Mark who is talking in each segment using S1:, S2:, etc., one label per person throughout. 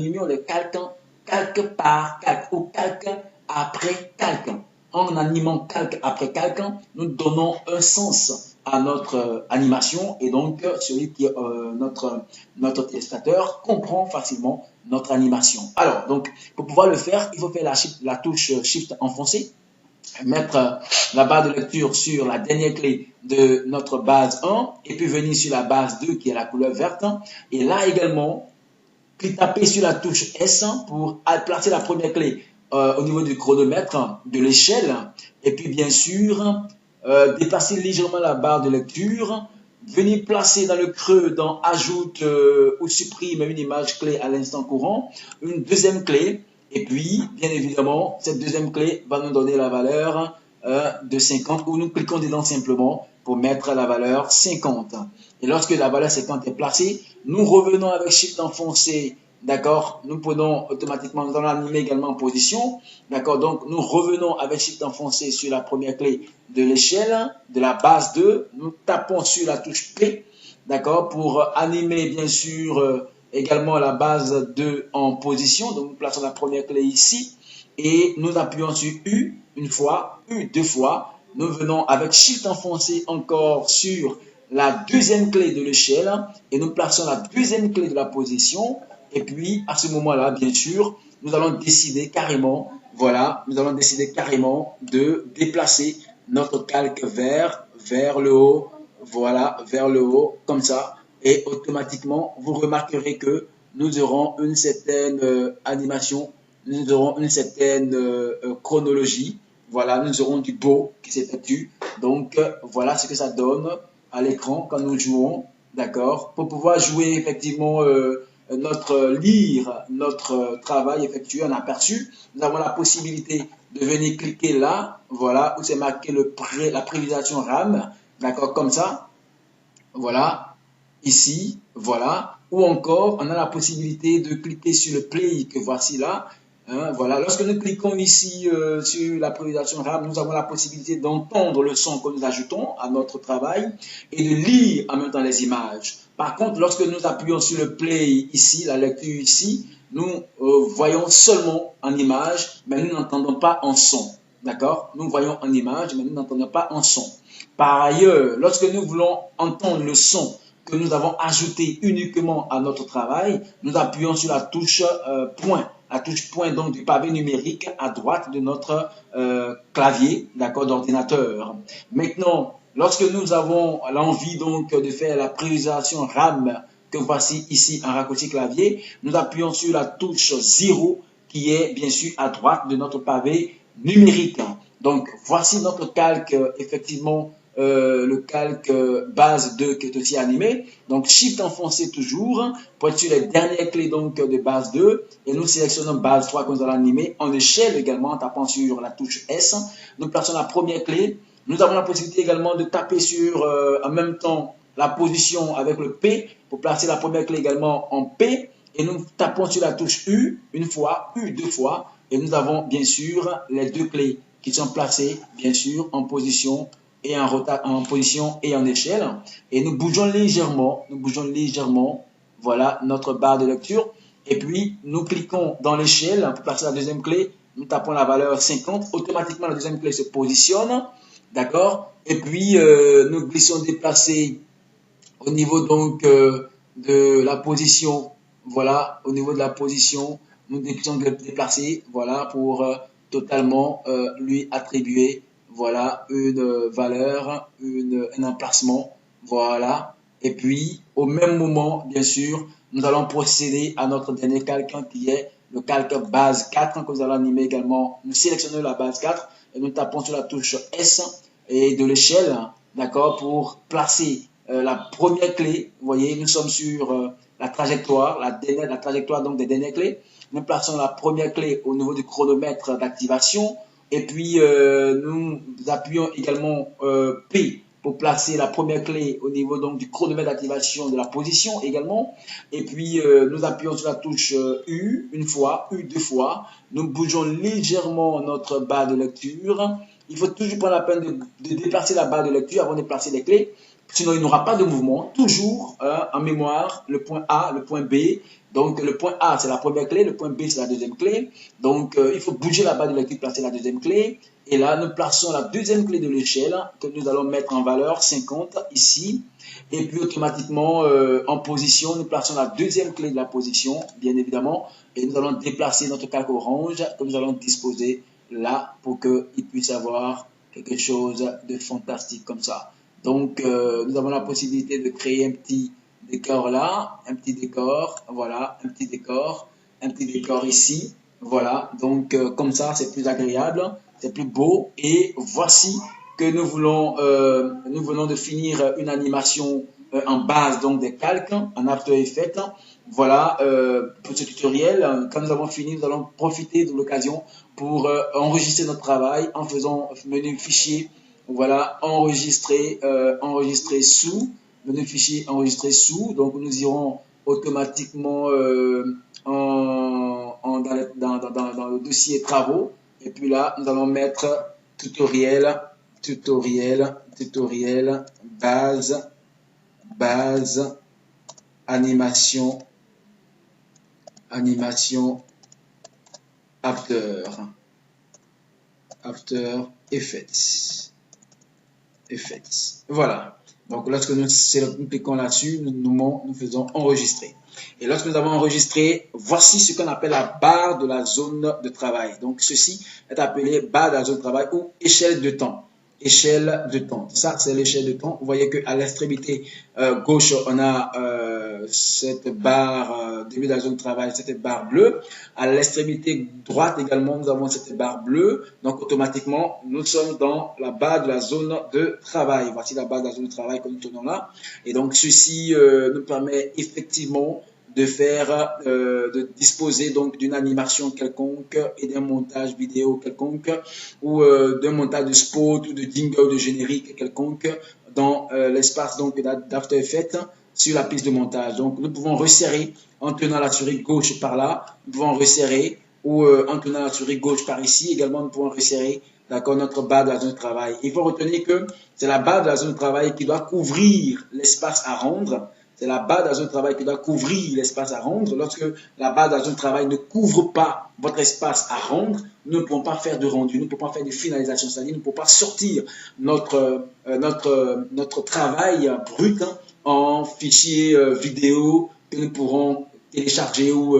S1: animions les calques, calque par calque ou calque après calque. En animant calque après calque, nous donnons un sens à notre animation et donc celui qui est notre téléspectateur comprend facilement notre animation. Alors, donc, pour pouvoir le faire, il faut faire la touche Shift enfoncée, mettre la barre de lecture sur la dernière clé de notre base 1 et puis venir sur la base 2 qui est la couleur verte. Et là également, taper sur la touche S pour placer la première clé au niveau du chronomètre, de l'échelle, et puis bien sûr déplacer légèrement la barre de lecture, venir placer dans le creux dans ajoute ou supprime une image clé à l'instant courant, une deuxième clé, et puis bien évidemment cette deuxième clé va nous donner la valeur de 50 où nous cliquons dedans simplement pour mettre la valeur 50. Et lorsque la valeur 50 est placée, nous revenons avec Shift enfoncé, d'accord, nous prenons automatiquement, nous allons animer également en position, d'accord, donc nous revenons avec Shift enfoncé sur la première clé de l'échelle, de la base 2, nous tapons sur la touche P, d'accord, pour animer bien sûr également la base 2 en position, donc nous plaçons la première clé ici, et nous appuyons sur U une fois, U deux fois, nous venons avec Shift enfoncé encore sur la deuxième clé de l'échelle et nous plaçons la deuxième clé de la position et puis à ce moment-là, bien sûr, nous allons décider carrément, voilà, nous allons décider carrément de déplacer notre calque vers le haut, voilà, vers le haut, comme ça, et automatiquement, vous remarquerez que nous aurons une certaine animation, nous aurons une certaine chronologie, voilà, nous aurons du beau qui s'effectue, donc voilà ce que ça donne à l'écran quand nous jouons, d'accord, pour pouvoir jouer effectivement notre travail effectué en aperçu, nous avons la possibilité de venir cliquer là, voilà, où c'est marqué la prévisualisation RAM, d'accord, comme ça, voilà, ici, voilà, ou encore on a la possibilité de cliquer sur le play que voici là. Hein, voilà, lorsque nous cliquons ici sur la prévisualisation RAM, nous avons la possibilité d'entendre le son que nous ajoutons à notre travail et de lire en même temps les images. Par contre, lorsque nous appuyons sur le play ici, la lecture ici, nous voyons seulement en image, mais nous n'entendons pas en son. D'accord? Nous voyons en image, mais nous n'entendons pas en son. Par ailleurs, lorsque nous voulons entendre le son que nous avons ajouté uniquement à notre travail, nous appuyons sur la touche point. La touche point donc du pavé numérique à droite de notre clavier, d'accord, d'ordinateur. Maintenant, lorsque nous avons l'envie donc de faire la priorisation RAM que voici ici en raccourci clavier, nous appuyons sur la touche 0 qui est bien sûr à droite de notre pavé numérique. Donc voici notre calque effectivement. Le calque base 2 qui est aussi animé. Donc Shift enfoncé toujours pour être sur les dernières clés donc de base 2 et nous sélectionnons base 3 que nous allons animer en échelle également en tapant sur la touche S. Nous plaçons la première clé. Nous avons la possibilité également de taper sur en même temps la position avec le P pour placer la première clé également en P et nous tapons sur la touche U une fois, U deux fois et nous avons bien sûr les deux clés qui sont placées bien sûr en position et en position et en échelle. Et nous bougeons légèrement, voilà, notre barre de lecture. Et puis, nous cliquons dans l'échelle pour placer la deuxième clé. Nous tapons la valeur 50. Automatiquement, la deuxième clé se positionne. D'accord? Et puis, nous glissons déplacer au niveau donc de la position. Voilà, au niveau de la position, nous glissons déplacer, voilà, pour totalement lui attribuer voilà une valeur, un emplacement, voilà. Et puis, au même moment, bien sûr, nous allons procéder à notre dernier calque qui est le calque base 4 que nous allons animer également. Nous sélectionnons la base 4 et nous tapons sur la touche S et de l'échelle, d'accord, pour placer la première clé. Vous voyez, nous sommes sur la trajectoire, la trajectoire donc des dernières clés. Nous plaçons la première clé au niveau du chronomètre d'activation. Et puis, nous appuyons également P pour placer la première clé au niveau donc du chronomètre d'activation de la position également. Et puis, nous appuyons sur la touche U une fois, U deux fois. Nous bougeons légèrement notre barre de lecture. Il faut toujours prendre la peine de déplacer la barre de lecture avant de placer les clés. Sinon, il n'y aura pas de mouvement. Toujours en mémoire, le point A, le point B. Donc, le point A, c'est la première clé. Le point B, c'est la deuxième clé. Donc, il faut bouger la barre de lecture, placer la deuxième clé. Et là, nous plaçons la deuxième clé de l'échelle que nous allons mettre en valeur 50 ici. Et puis, automatiquement, en position, nous plaçons la deuxième clé de la position, bien évidemment. Et nous allons déplacer notre calque orange que nous allons disposer là pour qu'il puisse avoir quelque chose de fantastique comme ça. Donc, nous avons la possibilité de créer un petit décor là, un petit décor, voilà, un petit décor ici, voilà. Donc, comme ça, c'est plus agréable, c'est plus beau. Et voici que nous venons de finir une animation en base donc des calques en After Effects. Voilà pour ce tutoriel. Quand nous avons fini, nous allons profiter de l'occasion pour enregistrer notre travail en faisant menu fichier. Voilà, enregistrer sous, menu fichier enregistrer sous. Donc nous irons automatiquement dans le dossier travaux. Et puis là, nous allons mettre tutoriel, base, animation, After Effects. Voilà. Donc, lorsque nous cliquons là-dessus, nous faisons enregistrer. Et lorsque nous avons enregistré, voici ce qu'on appelle la barre de la zone de travail. Donc, ceci est appelé barre de la zone de travail ou échelle de temps. Échelle de temps. Ça, c'est l'échelle de temps. Vous voyez qu'à l'extrémité gauche, on a cette barre début de la zone de travail, cette barre bleue. À l'extrémité droite également, nous avons cette barre bleue. Donc, automatiquement, nous sommes dans la barre de la zone de travail. Voici la barre de la zone de travail que nous tenons là. Et donc, ceci nous permet effectivement de faire, de disposer donc d'une animation quelconque et d'un montage vidéo quelconque ou d'un montage de spot ou de jingle de générique quelconque dans l'espace donc d'After Effects sur la piste de montage. Donc nous pouvons resserrer en tenant la souris gauche par là, nous pouvons resserrer ou en tenant la souris gauche par ici. Également nous pouvons resserrer d'accord notre barre de la zone de travail. Il faut retenir que c'est la barre de la zone de travail qui doit couvrir l'espace à rendre. C'est la barre de la zone de travail qui doit couvrir l'espace à rendre. Lorsque la barre de la zone de travail ne couvre pas votre espace à rendre, nous ne pouvons pas faire de rendu, nous ne pouvons pas faire de finalisation, c'est-à-dire nous ne pouvons pas sortir notre travail brut en fichier vidéo que nous pourrons télécharger ou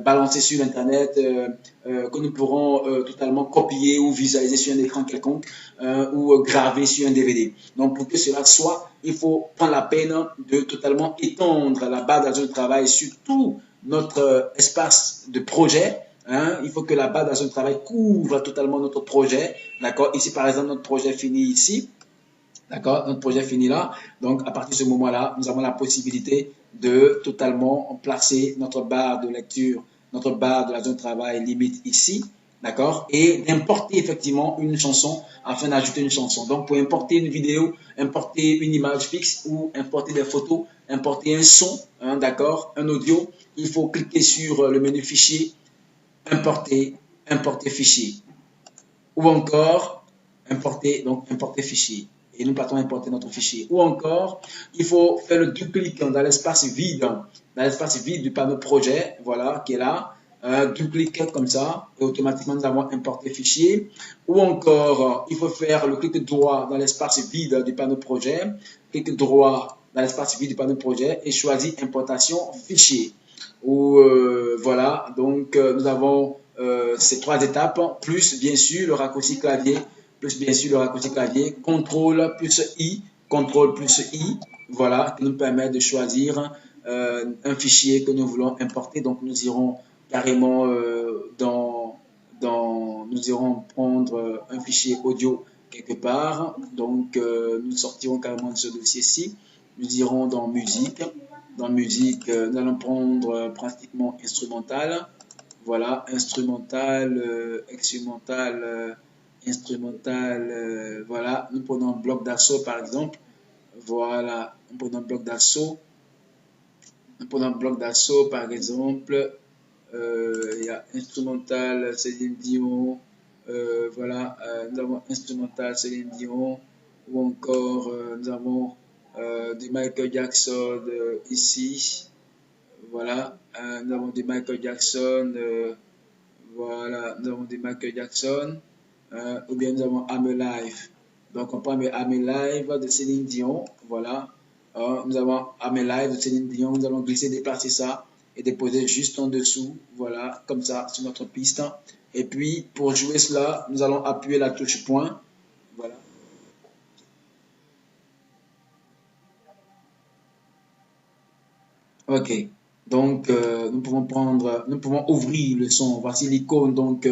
S1: balancer sur Internet, que nous pourrons totalement copier ou visualiser sur un écran quelconque ou graver sur un DVD. Donc, pour que cela soit, il faut prendre la peine de totalement étendre la barre de la zone de travail sur tout notre espace de projet. Il faut que la barre de la zone de travail couvre totalement notre projet. D'accord. Ici, par exemple, notre projet finit ici. D'accord, notre projet finit là. Donc, à partir de ce moment-là, nous avons la possibilité de totalement placer notre barre de lecture, notre barre de la zone de travail limite ici. D'accord, et d'importer effectivement une chanson afin d'ajouter une chanson. Donc, pour importer une vidéo, importer une image fixe ou importer des photos, importer un son, d'accord, un audio, il faut cliquer sur le menu fichier, importer fichier. Ou encore, importer fichier. Et nous partons importer notre fichier. Ou encore, il faut faire le double clic dans l'espace vide du panneau projet, voilà, qui est là. Double clic comme ça, et automatiquement nous avons importé fichier. Ou encore, il faut faire le clic droit dans l'espace vide du panneau projet, clic droit dans l'espace vide du panneau projet et choisir importation fichier. Ou voilà, donc nous avons ces trois étapes, plus bien sûr le raccourci clavier, contrôle plus I, voilà, qui nous permet de choisir un fichier que nous voulons importer. Donc nous irons carrément nous irons prendre un fichier audio quelque part. Donc nous sortirons carrément de ce dossier-ci. Nous irons dans musique. Dans musique, nous allons prendre pratiquement instrumental. Voilà, instrumental, voilà, nous prenons un bloc d'assaut par exemple, voilà, nous prenons un bloc d'assaut par exemple, il y a instrumental Céline Dion, voilà, nous avons instrumental Céline Dion, ou encore nous avons de Michael Jackson ici. Voilà, nous avons des Michael Jackson. Voilà, nous avons des Michael Jackson. Ou bien nous avons I'm Alive. Donc on prend I'm Alive de Céline Dion. Voilà. Nous avons I'm Alive de Céline Dion. Nous allons glisser, déplacer ça et déposer juste en dessous. Voilà, comme ça, sur notre piste. Et puis, pour jouer cela, nous allons appuyer la touche point. Voilà. Ok. Donc, nous pouvons ouvrir le son. Voici l'icône donc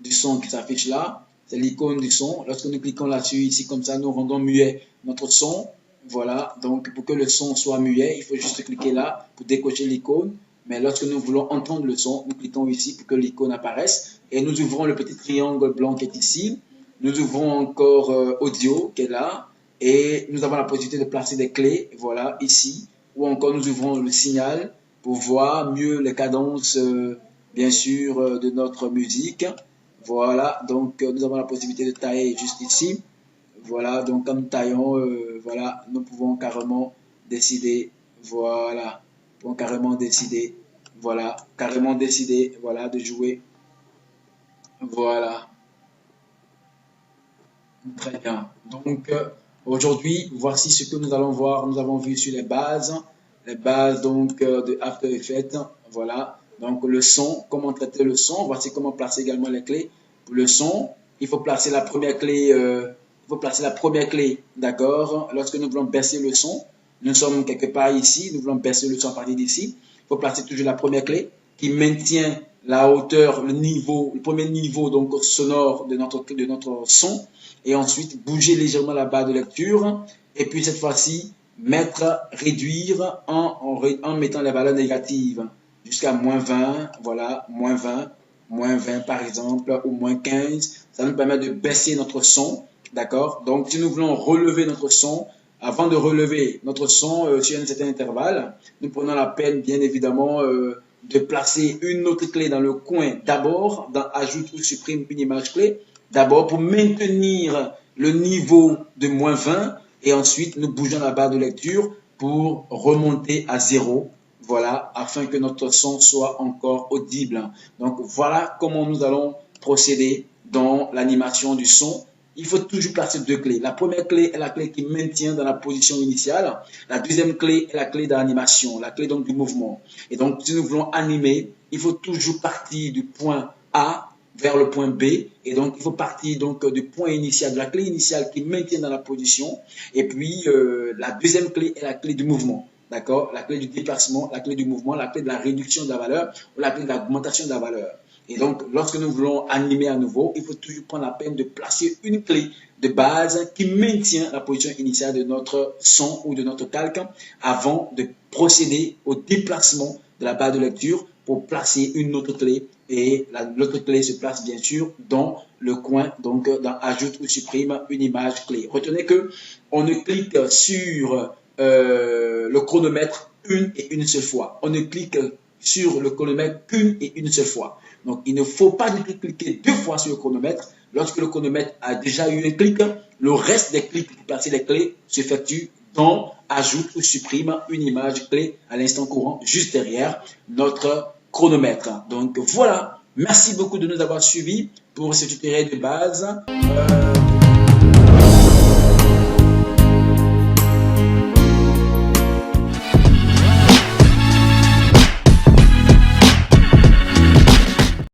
S1: du son qui s'affiche là. C'est l'icône du son. Lorsque nous cliquons là-dessus, ici comme ça, nous rendons muet notre son. Voilà. Donc, pour que le son soit muet, il faut juste cliquer là pour décocher l'icône. Mais lorsque nous voulons entendre le son, nous cliquons ici pour que l'icône apparaisse. Et nous ouvrons le petit triangle blanc qui est ici. Nous ouvrons encore audio qui est là. Et nous avons la possibilité de placer des clés. Voilà, ici. Ou encore nous ouvrons le signal pour voir mieux les cadences, bien sûr, de notre musique. Voilà, donc nous avons la possibilité de tailler juste ici. Voilà, donc comme nous taillons, voilà, nous pouvons carrément décider, voilà, nous pouvons carrément décider, voilà, voilà, de jouer. Voilà, très bien. Donc, aujourd'hui, voici ce que nous allons voir. Nous avons vu sur les bases donc de After Effects. Voilà, donc le son, comment traiter le son. Voici comment placer également les clés. Pour le son, il faut placer la première clé. D'accord. Lorsque nous voulons baisser le son, nous sommes quelque part ici. Nous voulons baisser le son à partir d'ici. Il faut placer toujours la première clé qui maintient la hauteur, le premier niveau donc sonore de notre son. Et ensuite bouger légèrement la barre de lecture. Et puis cette fois-ci, réduire en mettant les valeurs négatives jusqu'à -20, voilà, -20 par exemple, ou -15. Ça nous permet de baisser notre son, d'accord? Donc si nous voulons relever notre son, avant de relever notre son sur un certain intervalle, nous prenons la peine bien évidemment de placer une autre clé dans le coin d'abord, dans ajoute ou supprime une image clé, d'abord pour maintenir le niveau de -20 et ensuite nous bougeons la barre de lecture pour remonter à 0, voilà, afin que notre son soit encore audible. Donc voilà comment nous allons procéder dans l'animation du son. Il faut toujours placer deux clés. La première clé est la clé qui maintient dans la position initiale. La deuxième clé est la clé d'animation, la clé donc du mouvement. Et donc si nous voulons animer, il faut toujours partir du point A vers le point B. Et donc, il faut partir donc du point initial, de la clé initiale qui maintient dans la position. Et puis, la deuxième clé est la clé du mouvement. D'accord? La clé du déplacement, la clé du mouvement, la clé de la réduction de la valeur ou la clé de l'augmentation de la valeur. Et donc, lorsque nous voulons animer à nouveau, il faut toujours prendre la peine de placer une clé de base qui maintient la position initiale de notre son ou de notre calque avant de procéder au déplacement de la barre de lecture pour placer une autre clé. Et l'autre clé se place bien sûr dans le coin, donc dans ajoute ou supprime une image clé. Retenez que on ne clique sur le chronomètre une seule fois. On ne clique sur le chronomètre qu'une seule fois. Donc, il ne faut pas du tout cliquer deux fois sur le chronomètre. Lorsque le chronomètre a déjà eu un clic, le reste des clics pour placer les clés s'effectue dans ajoute ou supprime une image clé à l'instant courant juste derrière notre chronomètre. Donc voilà, merci beaucoup de nous avoir suivis pour ce tutoriel de base.